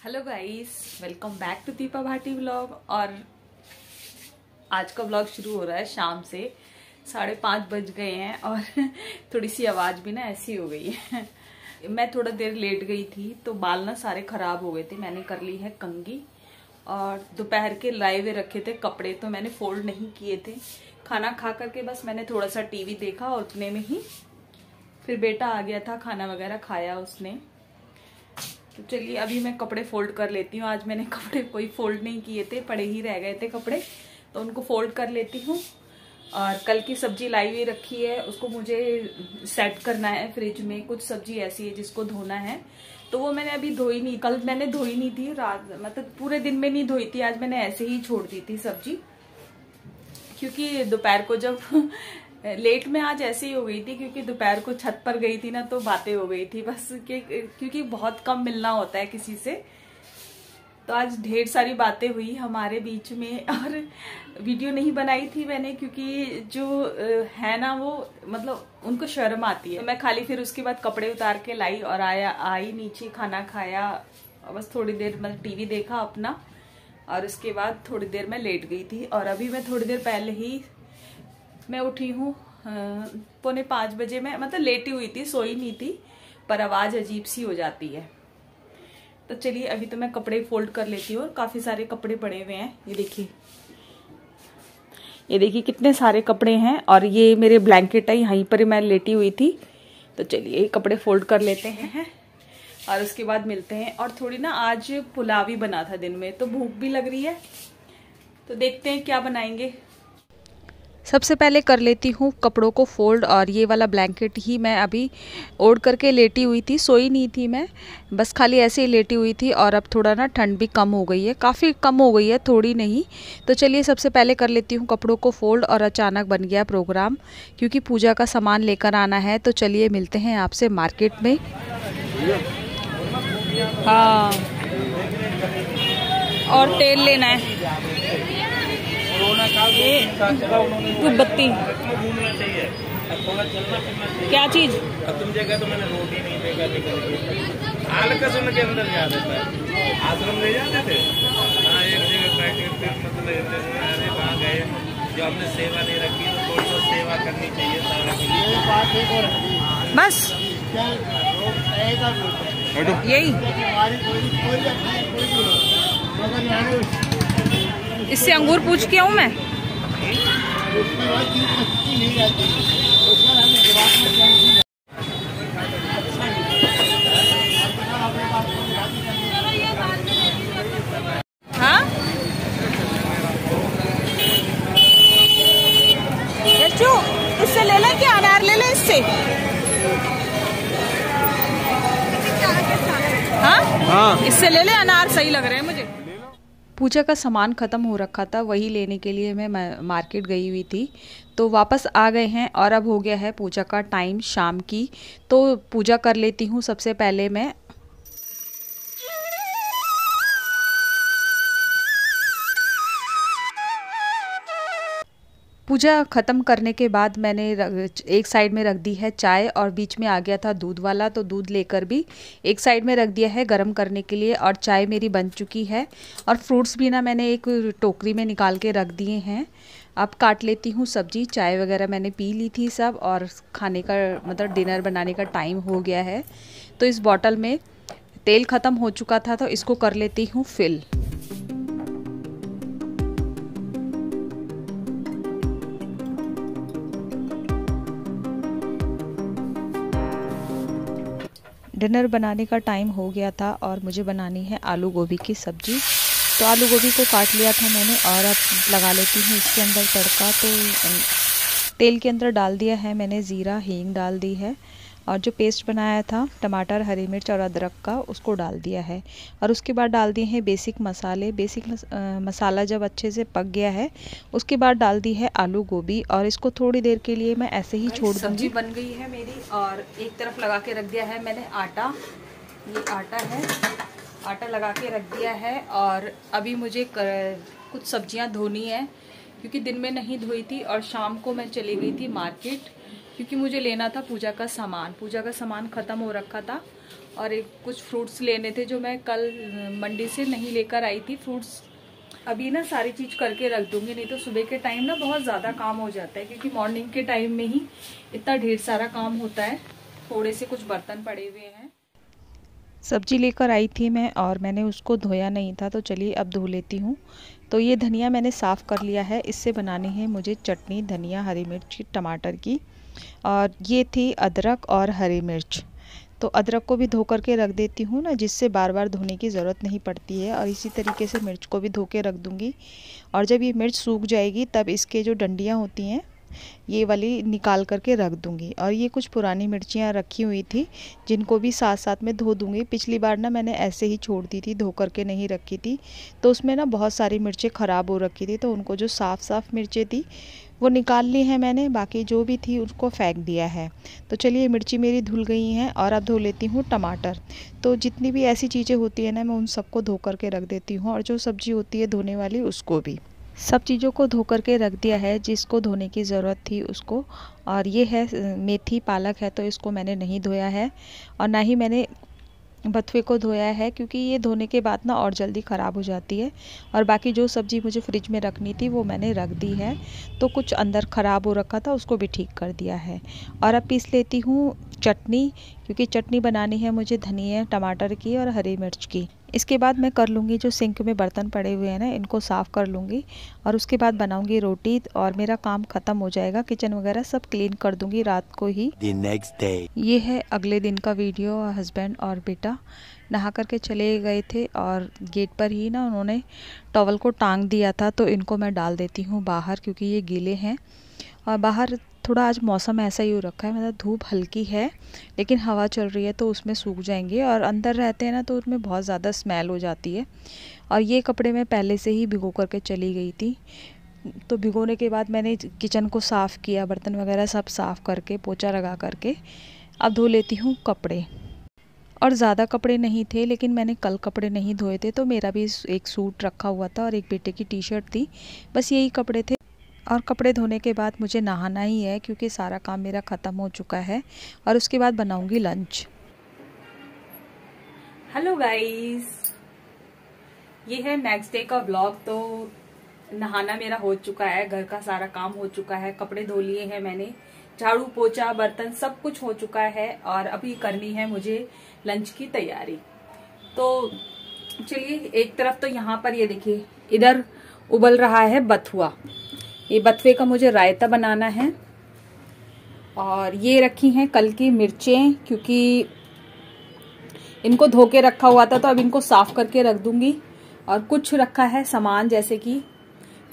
Hello guys, welcome back to Deepa Bhati vlog. और आज का व्लॉग शुरू हो रहा है शाम से। 5:30 बज गए हैं और थोड़ी सी आवाज भी ना ऐसी हो गई है। मैं थोड़ा देर लेट गई थी तो बाल ना सारे खराब हो गए थे। मैंने कर ली है कंघी और दोपहर के लाए हुए रखे थे कपड़े तो मैंने फोल्ड नहीं किए थे। खाना खा करके बस मैंने थोड़ा सा टीवी देखा और उतने में ही फिर बेटा आ गया था, खाना वगैरह खाया उसने। तो चलिए अभी मैं कपड़े फोल्ड कर लेती हूँ। आज मैंने कपड़े कोई फोल्ड नहीं किए थे, पड़े ही रह गए थे कपड़े, तो उनको फोल्ड कर लेती हूँ। और कल की सब्जी लाई हुई रखी है, उसको मुझे सेट करना है फ्रिज में। कुछ सब्जी ऐसी है जिसको धोना है, तो वो मैंने अभी धोई नहीं। कल मैंने धोई नहीं थी, रात मतलब पूरे दिन में नहीं धोई थी। आज मैंने ऐसे ही छोड़ दी थी सब्जी, क्योंकि दोपहर को जब लेट में आज ऐसे ही हो गई थी, क्योंकि दोपहर को छत पर गई थी ना तो बातें हो गई थी बस क्योंकि बहुत कम मिलना होता है किसी से। तो आज ढेर सारी बातें हुई हमारे बीच में और वीडियो नहीं बनाई थी मैंने, क्योंकि जो है ना वो मतलब उनको शर्म आती है। तो मैं खाली फिर उसके बाद कपड़े उतार के लाई और आई नीचे, खाना खाया, बस थोड़ी देर मतलब टीवी देखा अपना, और उसके बाद थोड़ी देर मैं लेट गई थी। और अभी मैं थोड़ी देर पहले ही मैं उठी हूँ 4:45 बजे। मैं मतलब लेटी हुई थी, सोई नहीं थी, पर आवाज अजीब सी हो जाती है। तो चलिए अभी तो मैं कपड़े फोल्ड कर लेती हूँ। काफी सारे कपड़े पड़े हुए हैं, ये देखिए कितने सारे कपड़े हैं। और ये मेरे ब्लैंकेट है, यहीं पर मैं लेटी हुई थी। तो चलिए ये कपड़े फोल्ड कर लेते हैं और उसके बाद मिलते हैं। और थोड़ी ना आज पुलाव ही बना था दिन में, तो भूख भी लग रही है, तो देखते हैं क्या बनाएंगे। सबसे पहले कर लेती हूँ कपड़ों को फोल्ड। और ये वाला ब्लैंकेट ही मैं अभी ओढ़ करके लेटी हुई थी, सोई नहीं थी मैं, बस खाली ऐसे ही लेटी हुई थी। और अब थोड़ा ना ठंड भी कम हो गई है, काफ़ी कम हो गई है, थोड़ी नहीं। तो चलिए सबसे पहले कर लेती हूँ कपड़ों को फोल्ड। और अचानक बन गया प्रोग्राम, क्योंकि पूजा का सामान लेकर आना है। तो चलिए मिलते हैं आपसे मार्केट में। हाँ, और तेल लेना है, बत्ती, क्या चीज। तुम जगह तो मैंने रोटी नहीं देखा, आलकसुन के अंदर जा देता है, आश्रम ले जाते थे। हाँ, एक जगह बैठे फिर मतलब अरे वहाँ गए, जो आपने सेवा नहीं रखी तो थोड़ी बहुत सेवा करनी चाहिए सारा के लिए। बस यही, इससे अंगूर पूछ के आऊं मैं। हाँ इससे ले लें क्या, अनार ले लें इससे। हाँ इससे ले लें, अनार सही लग रहे हैं मुझे। पूजा का सामान ख़त्म हो रखा था, वही लेने के लिए मैं मार्केट गई हुई थी। तो वापस आ गए हैं और अब हो गया है पूजा का टाइम शाम की। तो पूजा कर लेती हूँ सबसे पहले मैं। पूजा ख़त्म करने के बाद मैंने एक साइड में रख दी है चाय, और बीच में आ गया था दूध वाला, तो दूध लेकर भी एक साइड में रख दिया है गरम करने के लिए। और चाय मेरी बन चुकी है और फ्रूट्स भी ना मैंने एक टोकरी में निकाल के रख दिए हैं। अब काट लेती हूँ सब्जी। चाय वगैरह मैंने पी ली थी सब, और खाने का मतलब डिनर बनाने का टाइम हो गया है। तो इस बॉटल में तेल ख़त्म हो चुका था, तो इसको कर लेती हूँ फिल। डिनर बनाने का टाइम हो गया था और मुझे बनानी है आलू गोभी की सब्ज़ी। तो आलू गोभी को काट लिया था मैंने और अब लगा लेती हूँ इसके अंदर तड़का। तो तेल के अंदर डाल दिया है मैंने ज़ीरा, हींग डाल दी है, और जो पेस्ट बनाया था टमाटर, हरी मिर्च और अदरक का, उसको डाल दिया है। और उसके बाद डाल दिए हैं बेसिक मसाले। मसाला जब अच्छे से पक गया है उसके बाद डाल दी है आलू गोभी, और इसको थोड़ी देर के लिए मैं ऐसे ही छोड़ दूँगी। सब्जी बन गई है मेरी और एक तरफ लगा के रख दिया है मैंने आटा। ये आटा है, आटा लगा के रख दिया है। और अभी मुझे कुछ सब्जियां धोनी है, क्योंकि दिन में नहीं धोई थी और शाम को मैं चली गई थी मार्केट। क्योंकि मुझे लेना था पूजा का सामान। पूजा का सामान ख़त्म हो रखा था और एक कुछ फ्रूट्स लेने थे जो मैं कल मंडी से नहीं लेकर आई थी। फ्रूट्स अभी ना सारी चीज़ करके रख दूंगी, नहीं तो सुबह के टाइम ना बहुत ज़्यादा काम हो जाता है, क्योंकि मॉर्निंग के टाइम में ही इतना ढेर सारा काम होता है। थोड़े से कुछ बर्तन पड़े हुए हैं। सब्जी लेकर आई थी मैं और मैंने उसको धोया नहीं था, तो चलिए अब धो लेती हूँ। तो ये धनिया मैंने साफ़ कर लिया है। इससे बनानी है मुझे चटनी, धनिया, हरी मिर्च, टमाटर की। और ये थी अदरक और हरी मिर्च। तो अदरक को भी धो करके रख देती हूँ ना, जिससे बार बार धोने की ज़रूरत नहीं पड़ती है। और इसी तरीके से मिर्च को भी धो के रख दूँगी। और जब ये मिर्च सूख जाएगी तब इसके जो डंडियाँ होती हैं ये वाली निकाल करके रख दूंगी। और ये कुछ पुरानी मिर्चियाँ रखी हुई थी जिनको भी साथ साथ में धो दूंगी। पिछली बार ना मैंने ऐसे ही छोड़ दी थी, धो करके नहीं रखी थी, तो उसमें ना बहुत सारी मिर्चें ख़राब हो रखी थी। तो उनको जो साफ़ मिर्चें थी वो निकाल ली है मैंने, बाकी जो भी थी उसको फेंक दिया है। तो चलिए मिर्ची मेरी धुल गई हैं और अब धो लेती हूँ टमाटर। तो जितनी भी ऐसी चीज़ें होती है ना मैं उन सबको धो करके रख देती हूँ, और जो सब्ज़ी होती है धोने वाली उसको भी। सब चीज़ों को धो करके रख दिया है जिसको धोने की ज़रूरत थी उसको। और ये है मेथी पालक है, तो इसको मैंने नहीं धोया है और ना ही मैंने बथुए को धोया है, क्योंकि ये धोने के बाद ना और जल्दी ख़राब हो जाती है। और बाकी जो सब्ज़ी मुझे फ्रिज में रखनी थी वो मैंने रख दी है। तो कुछ अंदर ख़राब हो रखा था उसको भी ठीक कर दिया है। और अब पीस लेती हूँ चटनी, क्योंकि चटनी बनानी है मुझे धनिया, टमाटर की और हरी मिर्च की। इसके बाद मैं कर लूँगी जो सिंक में बर्तन पड़े हुए हैं ना, इनको साफ़ कर लूँगी। और उसके बाद बनाऊँगी रोटी और मेरा काम ख़त्म हो जाएगा। किचन वगैरह सब क्लीन कर दूँगी रात को ही। नेक्स्ट डे ये है अगले दिन का वीडियो। हस्बैंड और बेटा नहा करके चले गए थे और गेट पर ही ना उन्होंने टॉवल को टांग दिया था, तो इनको मैं डाल देती हूँ बाहर, क्योंकि ये गीले हैं। और बाहर थोड़ा आज मौसम ऐसा ही हो रखा है, मतलब धूप हल्की है लेकिन हवा चल रही है, तो उसमें सूख जाएंगे। और अंदर रहते हैं ना तो उसमें बहुत ज़्यादा स्मेल हो जाती है। और ये कपड़े मैं पहले से ही भिगो करके चली गई थी। तो भिगोने के बाद मैंने किचन को साफ़ किया, बर्तन वगैरह सब साफ़ करके पोछा लगा करके अब धो लेती हूँ कपड़े। और ज़्यादा कपड़े नहीं थे, लेकिन मैंने कल कपड़े नहीं धोए थे, तो मेरा भी एक सूट रखा हुआ था और एक बेटे की टी-शर्ट थी, बस यही कपड़े थे। और कपड़े धोने के बाद मुझे नहाना ही है, क्योंकि सारा काम मेरा ख़त्म हो चुका है। और उसके बाद बनाऊंगी लंच। हेलो गाइस, ये है नेक्स्ट डे का व्लॉग। तो नहाना मेरा हो चुका है, घर का सारा काम हो चुका है, कपड़े धो लिए हैं मैंने, झाड़ू पोछा बर्तन सब कुछ हो चुका है। और अभी करनी है मुझे लंच की तैयारी। तो चलिए, एक तरफ तो यहाँ पर ये देखिए इधर उबल रहा है बथुआ। ये बथुए का मुझे रायता बनाना है। और ये रखी हैं कल की मिर्चें, क्योंकि इनको धो के रखा हुआ था, तो अब इनको साफ करके रख दूंगी। और कुछ रखा है सामान, जैसे कि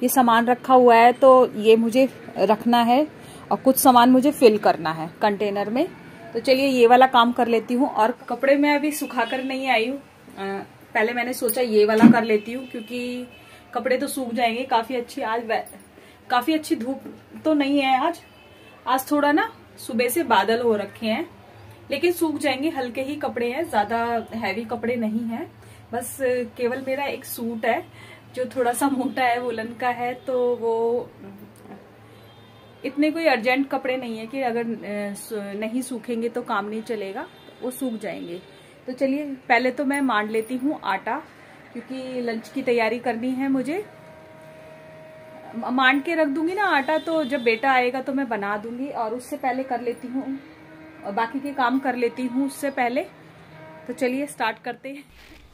ये सामान रखा हुआ है तो ये मुझे रखना है, और कुछ सामान मुझे फिल करना है कंटेनर में। तो चलिए ये वाला काम कर लेती हूँ। और कपड़े मैं अभी सुखा कर नहीं आई हूँ, पहले मैंने सोचा ये वाला कर लेती हूँ, क्योंकि कपड़े तो सूख जाएंगे। काफी अच्छी धूप तो नहीं है आज थोड़ा ना सुबह से बादल हो रखे हैं, लेकिन सूख जाएंगे। हल्के ही कपड़े हैं, ज्यादा हैवी कपड़े नहीं हैं। बस केवल मेरा एक सूट है जो थोड़ा सा मोटा है, वुलन का है, तो वो इतने कोई अर्जेंट कपड़े नहीं है कि अगर नहीं सूखेंगे तो काम नहीं चलेगा, वो सूख जाएंगे। तो चलिए पहले तो मैं मान लेती हूँ आटा, क्योंकि लंच की तैयारी करनी है मुझे। मान के रख दूंगी ना आटा, तो जब बेटा आएगा तो मैं बना दूंगी। और उससे पहले कर लेती हूँ, और बाकी के काम कर लेती हूँ उससे पहले। तो चलिए स्टार्ट करते हैं।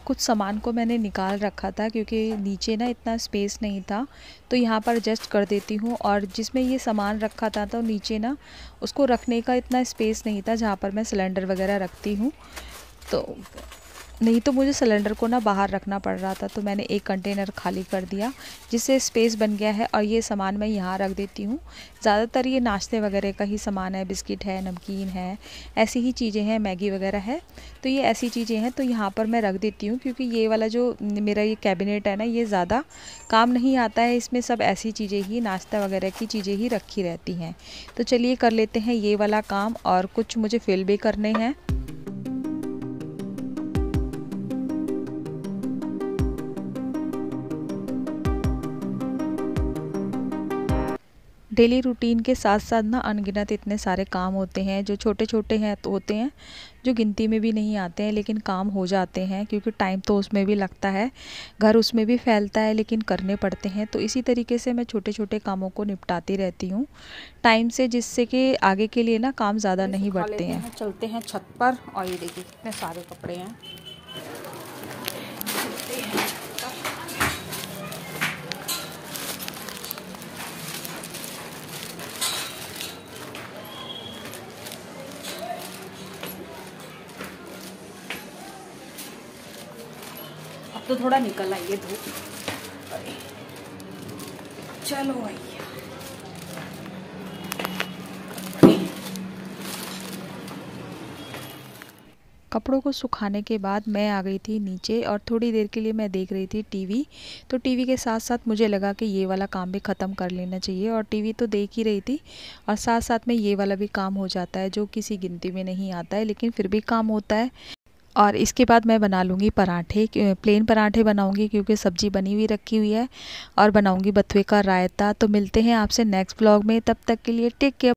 कुछ सामान को मैंने निकाल रखा था, क्योंकि नीचे ना इतना स्पेस नहीं था, तो यहाँ पर एडजस्ट कर देती हूँ। और जिसमें ये सामान रखा था तो नीचे ना उसको रखने का इतना स्पेस नहीं था, जहाँ पर मैं सिलेंडर वगैरह रखती हूँ। तो नहीं तो मुझे सिलेंडर को ना बाहर रखना पड़ रहा था, तो मैंने एक कंटेनर खाली कर दिया, जिससे स्पेस बन गया है। और ये सामान मैं यहाँ रख देती हूँ। ज़्यादातर ये नाश्ते वगैरह का ही सामान है, बिस्किट है, नमकीन है, ऐसी ही चीज़ें हैं, मैगी वगैरह है। तो ये ऐसी चीज़ें हैं, तो यहाँ पर मैं रख देती हूँ, क्योंकि ये वाला जो मेरा ये कैबिनेट है ना, ये ज़्यादा काम नहीं आता है। इसमें सब ऐसी चीज़ें ही, नाश्ता वगैरह की चीज़ें ही रखी रहती हैं। तो चलिए कर लेते हैं ये वाला काम, और कुछ मुझे फिल भी करने हैं। डेली रूटीन के साथ साथ ना अनगिनत इतने सारे काम होते हैं जो छोटे छोटे हैं तो होते हैं, जो गिनती में भी नहीं आते हैं, लेकिन काम हो जाते हैं क्योंकि टाइम तो उसमें भी लगता है, घर उसमें भी फैलता है, लेकिन करने पड़ते हैं। तो इसी तरीके से मैं छोटे छोटे कामों को निपटाती रहती हूँ टाइम से, जिससे कि आगे के लिए ना काम ज़्यादा नहीं बढ़ते हैं। चलते हैं छत पर और ये देखिए कितने सारे कपड़े हैं। अब तो थोड़ा निकल आई है धूप। चलो भैया कपड़ों को सुखाने के बाद मैं आ गई थी नीचे और थोड़ी देर के लिए मैं देख रही थी टीवी। तो टीवी के साथ साथ मुझे लगा कि ये वाला काम भी ख़त्म कर लेना चाहिए, और टीवी तो देख ही रही थी और साथ साथ में ये वाला भी काम हो जाता है जो किसी गिनती में नहीं आता है, लेकिन फिर भी काम होता है। और इसके बाद मैं बना लूँगी पराठे, प्लेन पराठे बनाऊँगी क्योंकि सब्ज़ी बनी हुई रखी हुई है, और बनाऊँगी बथुए का रायता। तो मिलते हैं आपसे नेक्स्ट व्लॉग में, तब तक के लिए टेक केयर।